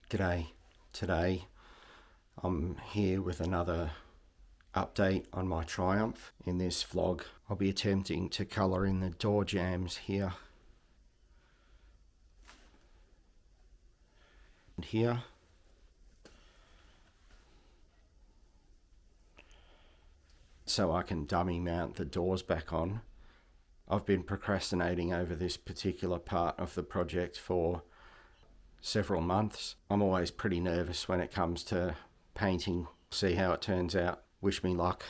G'day. Today I'm here with another update on my Triumph. In this vlog I'll be attempting to colour in the door jambs here and here. So I can dummy mount the doors back on. I've been procrastinating over this particular part of the project for several months. I'm always pretty nervous when it comes to painting. See how it turns out. Wish me luck.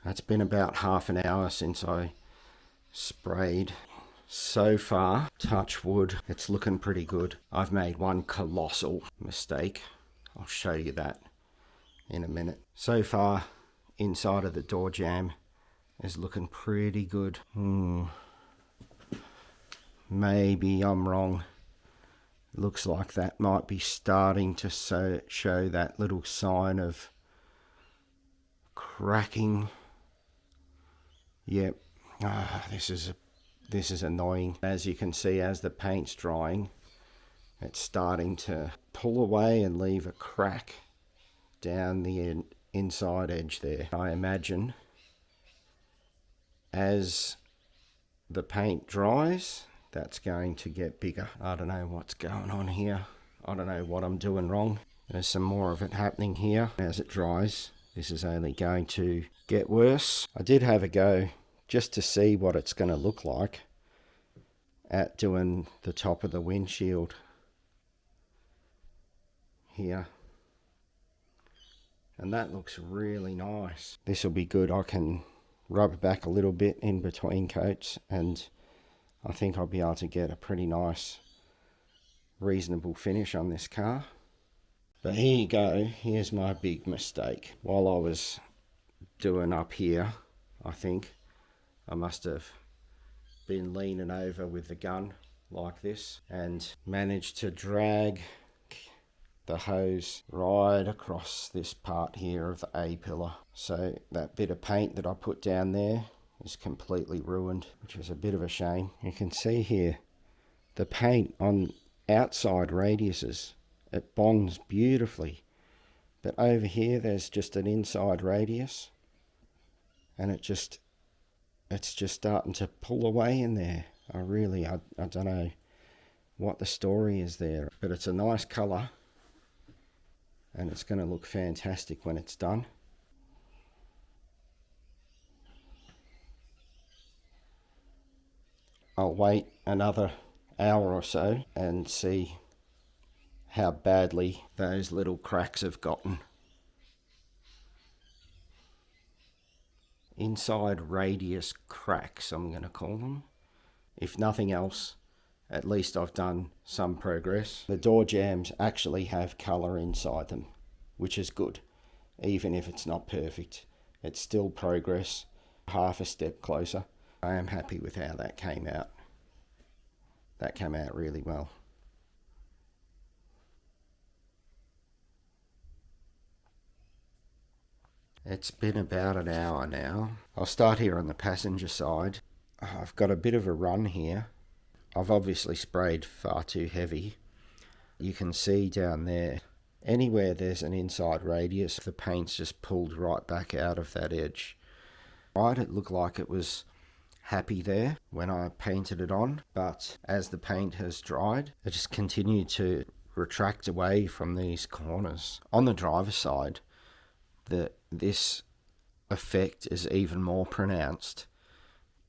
It's been about half an hour since I sprayed. So far, touch wood, it's looking pretty good. I've made one colossal mistake. I'll show you that in a minute. So far, inside of the door jamb is looking pretty good. Maybe I'm wrong. Looks like that might be starting to show that little sign of cracking. Yep. This is annoying. As you can see, as the paint's drying, it's starting to pull away and leave a crack down the inside edge there. I imagine as the paint dries, that's going to get bigger. I don't know what's going on here. I don't know what I'm doing wrong. There's some more of it happening here. As it dries, this is only going to get worse. I did have a go just to see what it's going to look like at doing the top of the windshield here. And that looks really nice. This will be good. I can rub it back a little bit in between coats and I think I'll be able to get a pretty nice, reasonable finish on this car. But here you go. Here's my big mistake. While I was doing up here, I think I must have been leaning over with the gun like this and managed to drag the hose right across this part here of the A-pillar. So that bit of paint that I put down there is completely ruined, which is a bit of a shame. You can see here the paint on outside radiuses. It bonds beautifully. But over here there's just an inside radius and it's just starting to pull away in there. I don't know what the story is there, but it's a nice colour and it's going to look fantastic when it's done. I'll wait another hour or so and see how badly those little cracks have gotten. Inside radius cracks, I'm going to call them. If nothing else, at least I've done some progress. The door jambs actually have colour inside them, which is good. Even if it's not perfect, it's still progress, half a step closer. I am happy with how that came out. That came out really well. It's been about an hour now. I'll start here on the passenger side. I've got a bit of a run here. I've obviously sprayed far too heavy. You can see down there, anywhere there's an inside radius, the paint's just pulled right back out of that edge. Right, it looked like it was happy there when I painted it on, but as the paint has dried, it just continued to retract away from these corners. On the driver's side, this effect is even more pronounced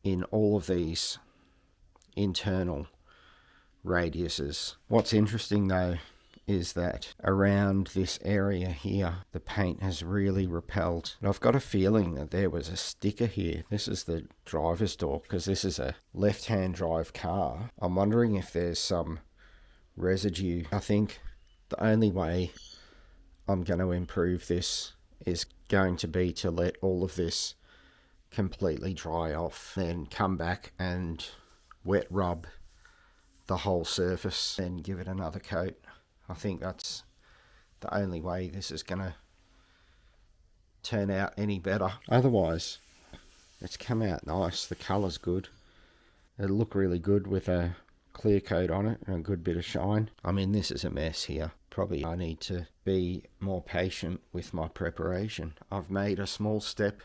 in all of these internal radiuses. What's interesting though is that around this area here, the paint has really repelled. And I've got a feeling that there was a sticker here. This is the driver's door, because this is a left-hand drive car. I'm wondering if there's some residue. I think the only way I'm going to improve this is going to be to let all of this completely dry off, then come back and wet rub the whole surface, then give it another coat. I think that's the only way this is going to turn out any better. Otherwise, it's come out nice. The colour's good. It'll look really good with a clear coat on it and a good bit of shine. I mean, this is a mess here. Probably I need to be more patient with my preparation. I've made a small step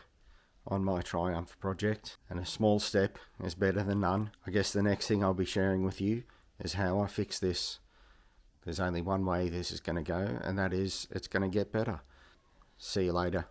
on my Triumph project, and a small step is better than none. I guess the next thing I'll be sharing with you is how I fix this. There's only one way this is going to go, and that is it's going to get better. See you later.